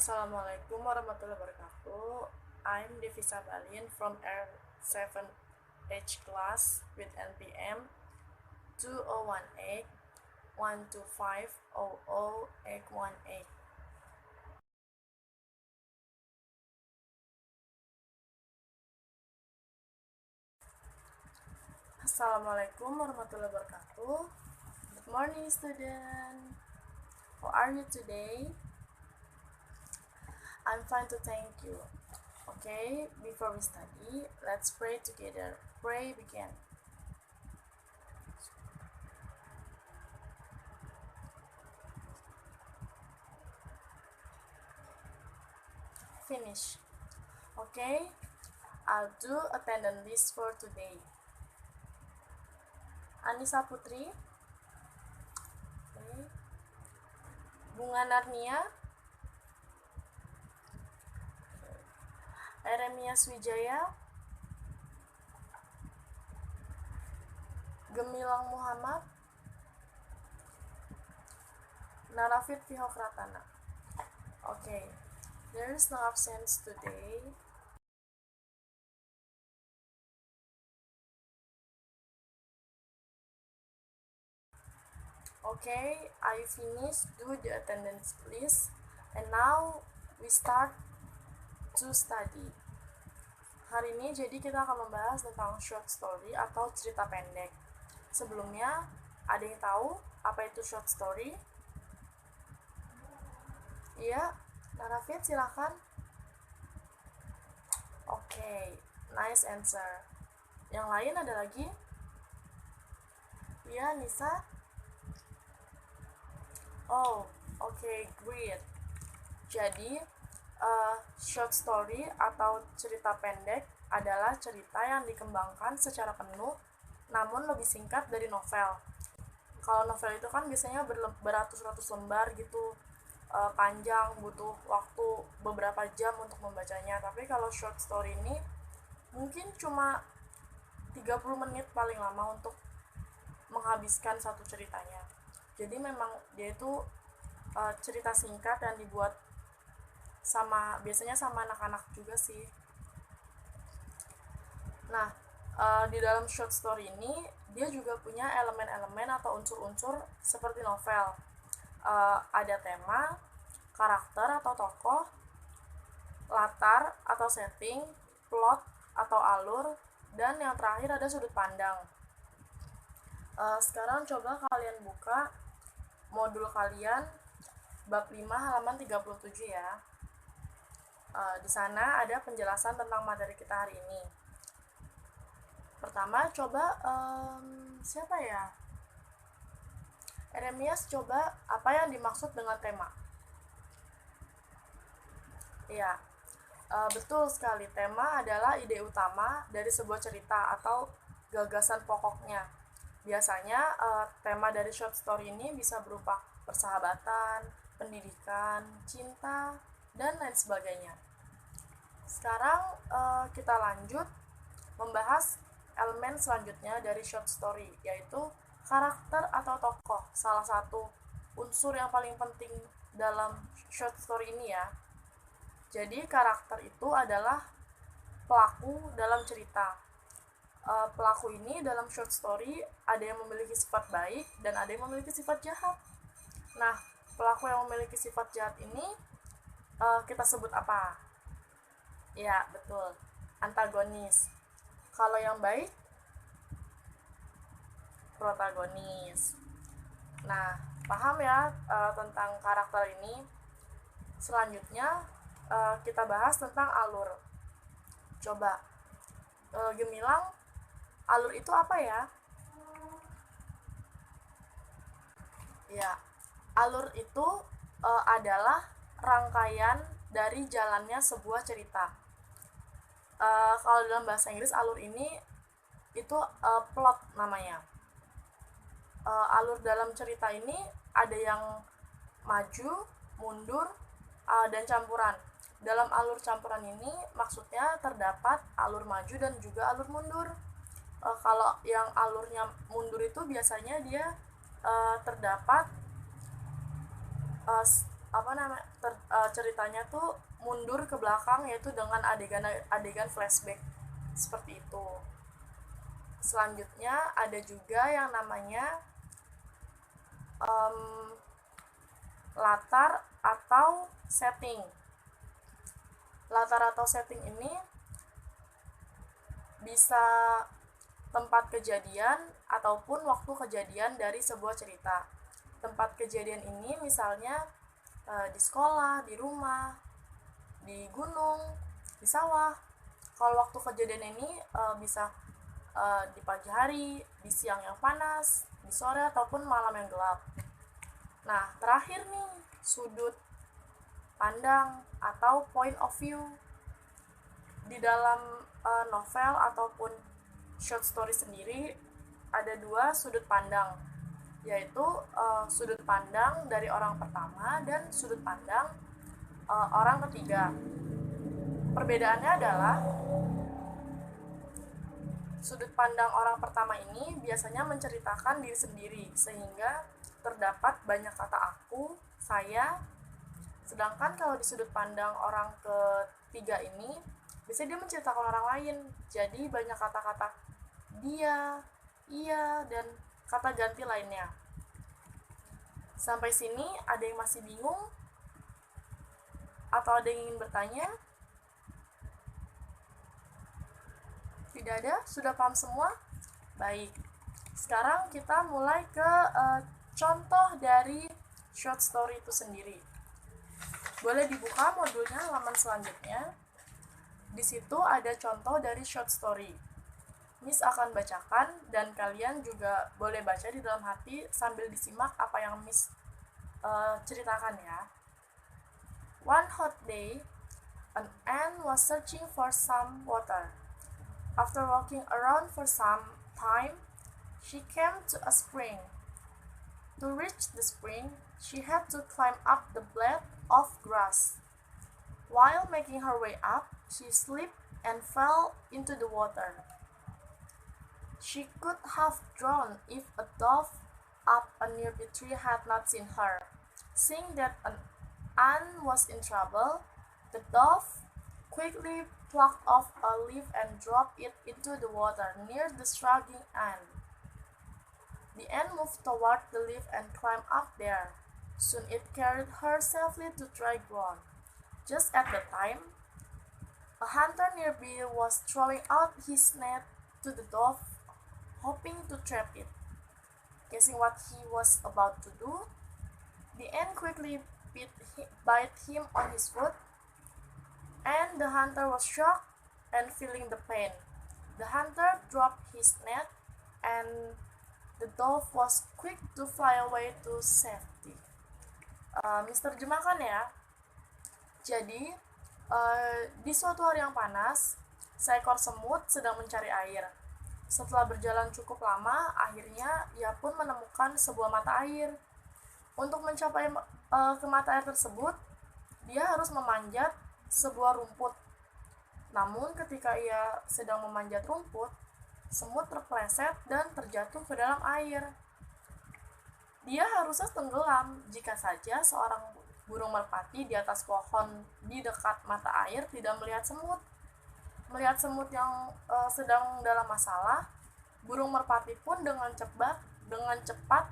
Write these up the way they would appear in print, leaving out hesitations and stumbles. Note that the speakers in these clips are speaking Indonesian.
Assalamualaikum warahmatullahi wabarakatuh. I'm Devisa Balin from R7H class with NPM 2018 125 00818. Assalamualaikum warahmatullahi wabarakatuh. Good morning, student. How are you today? I'm fine to thank you. Okay, before we study, let's pray together. Pray begin. Finish. Okay, I'll do attendance list for today. Anissa Putri, okay. Bunga Narnia, Eremia Swijaya, Gemilang Muhammad, Narafit Vihokratana. Okay, there is no absence today. Okay, I finished do the attendance list, and now we start to study. Hari ini jadi kita akan membahas tentang short story atau cerita pendek. Sebelumnya, ada yang tahu apa itu short story? Iya, Narafit silakan. Oke, nice answer. Yang lain ada lagi? Iya, Nisa. Oh, okay, great. Jadi, short story atau cerita pendek adalah cerita yang dikembangkan secara penuh, namun lebih singkat dari novel. Kalau novel itu kan biasanya beratus-ratus lembar gitu, panjang, butuh waktu beberapa jam untuk membacanya. Tapi kalau short story ini mungkin cuma 30 menit paling lama untuk menghabiskan satu ceritanya. Jadi memang dia itu cerita singkat yang dibuat biasanya sama anak-anak juga sih. Nah, di dalam short story ini dia juga punya elemen-elemen atau unsur-unsur seperti novel. Ada tema, karakter atau tokoh, latar atau setting, plot atau alur, dan yang terakhir ada sudut pandang. Sekarang coba kalian buka modul kalian bab 5 halaman 37 ya. Di sana ada penjelasan tentang materi kita hari ini. Pertama coba siapa ya? Eremias, coba apa yang dimaksud dengan tema? Iya, betul sekali. Tema adalah ide utama dari sebuah cerita atau gagasan pokoknya. Biasanya tema dari short story ini bisa berupa persahabatan, pendidikan, cinta, dan lain sebagainya. Sekarang kita lanjut membahas elemen selanjutnya dari short story, yaitu karakter atau tokoh, salah satu unsur yang paling penting dalam short story ini ya. Jadi karakter itu adalah pelaku dalam cerita. Pelaku ini dalam short story ada yang memiliki sifat baik dan ada yang memiliki sifat jahat. Nah, pelaku yang memiliki sifat jahat ini kita sebut apa? Ya, betul, antagonis. Kalau yang baik, protagonis. Nah, paham ya tentang karakter ini? Selanjutnya kita bahas tentang alur. Coba, Gemilang, alur itu apa ya? Ya, alur itu adalah rangkaian dari jalannya sebuah cerita. Kalau dalam bahasa Inggris alur ini itu plot namanya. Alur dalam cerita ini ada yang maju, mundur, dan campuran. Dalam alur campuran ini maksudnya terdapat alur maju dan juga alur mundur. Kalau yang alurnya mundur itu biasanya dia terdapat ceritanya tuh mundur ke belakang, yaitu dengan adegan flashback seperti itu. Selanjutnya ada juga yang namanya latar atau setting. Latar atau setting ini bisa tempat kejadian ataupun waktu kejadian dari sebuah cerita. Tempat kejadian ini misalnya di sekolah, di rumah, di gunung, di sawah. Kalau waktu kejadian ini bisa di pagi hari, di siang yang panas, di sore ataupun malam yang gelap. Nah, terakhir nih, sudut pandang atau point of view. Di dalam novel ataupun short story sendiri ada dua sudut pandang, yaitu sudut pandang dari orang pertama dan sudut pandang orang ketiga. Perbedaannya adalah sudut pandang orang pertama ini biasanya menceritakan diri sendiri, sehingga terdapat banyak kata aku, saya. Sedangkan kalau di sudut pandang orang ketiga ini, biasanya dia menceritakan orang lain. Jadi banyak kata-kata dia, iya, dan kata ganti lainnya. Sampai sini ada yang masih bingung? Atau ada yang ingin bertanya? Tidak ada? Sudah paham semua? Baik. Sekarang kita mulai ke contoh dari short story itu sendiri. Boleh dibuka modulnya halaman selanjutnya. Di situ ada contoh dari short story. Miss akan bacakan dan kalian juga boleh baca di dalam hati sambil disimak apa yang Miss ceritakan ya. One hot day, an ant was searching for some water. After walking around for some time, she came to a spring. To reach the spring, she had to climb up the blade of grass. While making her way up, she slipped and fell into the water. She could have drowned if a dove up a nearby tree had not seen her. Seeing that an ant was in trouble, the dove quickly plucked off a leaf and dropped it into the water near the struggling ant. The ant moved toward the leaf and climbed up there. Soon it carried her safely to dry ground. Just at the time, a hunter nearby was throwing out his net to the dove, hoping to trap it. Guessing what he was about to do, the ant quickly bit him on his foot, and the hunter was shocked and feeling the pain. The hunter dropped his net, and the dove was quick to fly away to safety. Terjemahkan ya. Jadi, di suatu hari yang panas, seekor semut sedang mencari air. Setelah berjalan cukup lama, akhirnya ia pun menemukan sebuah mata air. Untuk mencapai ke mata air tersebut, dia harus memanjat sebuah rumput. Namun ketika ia sedang memanjat rumput, semut terpleset dan terjatuh ke dalam air. Dia harusnya tenggelam jika saja seorang burung merpati di atas pohon di dekat mata air tidak melihat semut. Melihat semut yang sedang dalam masalah, burung merpati pun dengan cepat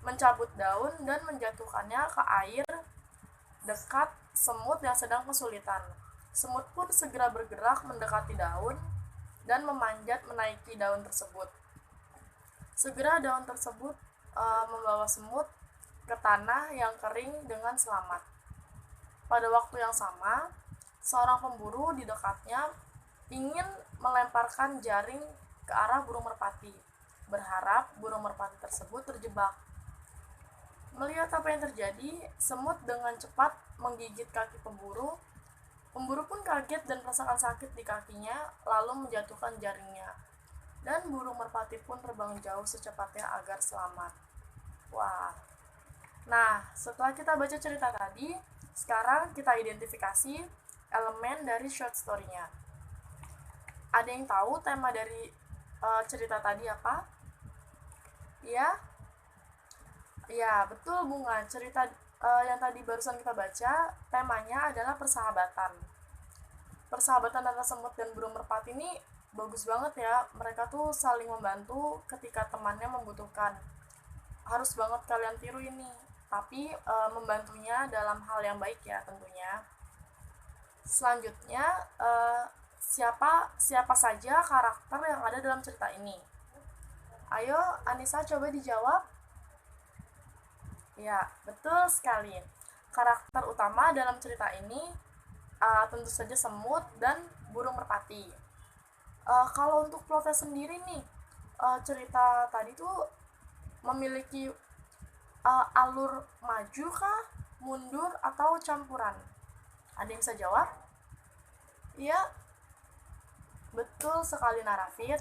mencabut daun dan menjatuhkannya ke air dekat semut yang sedang kesulitan. Semut pun segera bergerak mendekati daun dan memanjat menaiki daun tersebut. Segera daun tersebut membawa semut ke tanah yang kering dengan selamat. Pada waktu yang sama, seorang pemburu di dekatnya ingin melemparkan jaring ke arah burung merpati, berharap burung merpati tersebut terjebak. Melihat apa yang terjadi, semut dengan cepat menggigit kaki pemburu. Pemburu pun kaget dan merasakan sakit di kakinya, lalu menjatuhkan jaringnya. Dan burung merpati pun terbang jauh secepatnya agar selamat. Wah. Nah, setelah kita baca cerita tadi, sekarang kita identifikasi elemen dari short story-nya. Ada yang tahu tema dari cerita tadi apa? Ya? Ya, betul Bunga. Cerita yang tadi barusan kita baca, temanya adalah persahabatan. Persahabatan antara semut dan burung merpati ini bagus banget ya. Mereka tuh saling membantu ketika temannya membutuhkan. Harus banget kalian tiru ini. Tapi membantunya dalam hal yang baik ya tentunya. Selanjutnya, siapa saja karakter yang ada dalam cerita ini? Ayo, Anissa coba dijawab. Ya, betul sekali. Karakter utama dalam cerita ini tentu saja semut dan burung merpati. Kalau untuk plotnya sendiri nih, cerita tadi tuh memiliki alur maju kah, mundur, atau campuran? Ada yang bisa jawab? Iya, betul sekali Narafit.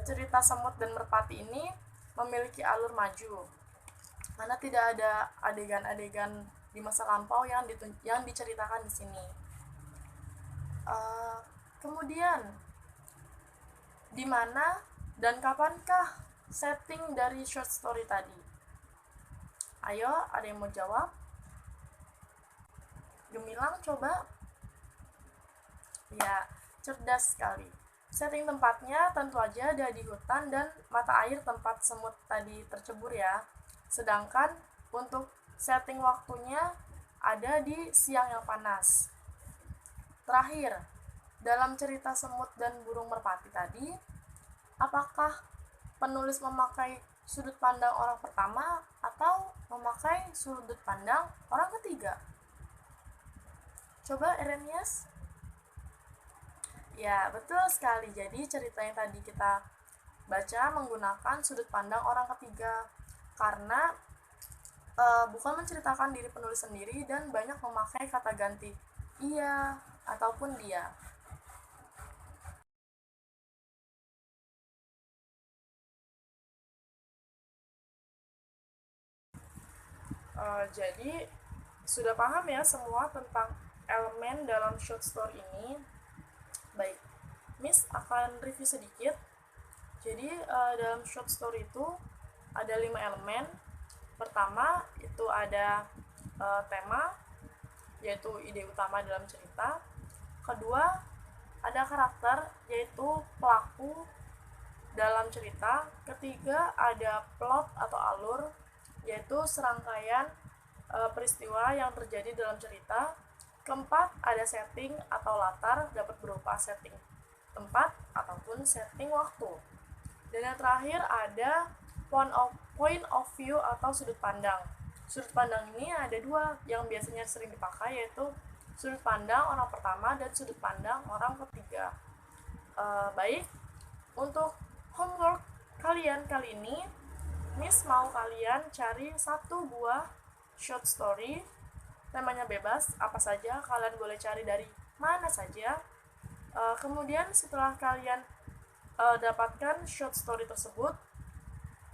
Cerita semut dan merpati ini memiliki alur maju, mana tidak ada adegan-adegan di masa lampau yang diceritakan di sini. Kemudian, di mana dan kapankah setting dari short story tadi? Ayo, ada yang mau jawab? Gemilang coba. Ya, cerdas sekali. Setting tempatnya tentu aja ada di hutan dan mata air tempat semut tadi tercebur ya. Sedangkan untuk setting waktunya ada di siang yang panas. Terakhir, dalam cerita semut dan burung merpati tadi, apakah penulis memakai sudut pandang orang pertama atau memakai sudut pandang orang ketiga? Coba Erenias. Ya, betul sekali. Jadi cerita yang tadi kita baca menggunakan sudut pandang orang ketiga karena bukan menceritakan diri penulis sendiri dan banyak memakai kata ganti iya ataupun dia. Jadi sudah paham ya semua tentang elemen dalam short story ini. Baik, Miss akan review sedikit. Jadi dalam short story itu ada 5 elemen. Pertama itu ada tema, yaitu ide utama dalam cerita. Kedua, ada karakter, yaitu pelaku dalam cerita. Ketiga, ada plot atau alur, yaitu serangkaian peristiwa yang terjadi dalam cerita. Keempat, ada setting atau latar, dapat berupa setting tempat ataupun setting waktu. Dan yang terakhir ada point of view atau sudut pandang. Sudut pandang ini ada dua yang biasanya sering dipakai, yaitu sudut pandang orang pertama dan sudut pandang orang ketiga. Baik, untuk homework kalian kali ini, Miss mau kalian cari 1 buah short story. Temanya bebas, apa saja, kalian boleh cari dari mana saja. Kemudian setelah kalian dapatkan short story tersebut,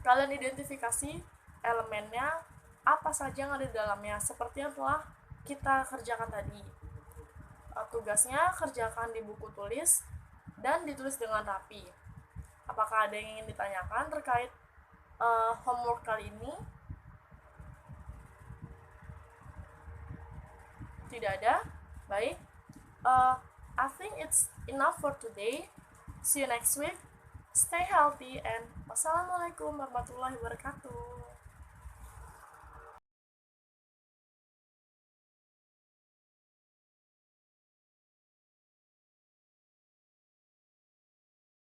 kalian identifikasi elemennya, apa saja yang ada di dalamnya, seperti yang telah kita kerjakan tadi. Tugasnya kerjakan di buku tulis dan ditulis dengan rapi. Apakah ada yang ingin ditanyakan terkait homework kali ini? Tidak ada? Baik. I think it's enough for today. See you next week. Stay healthy and wassalamualaikum warahmatullahi wabarakatuh.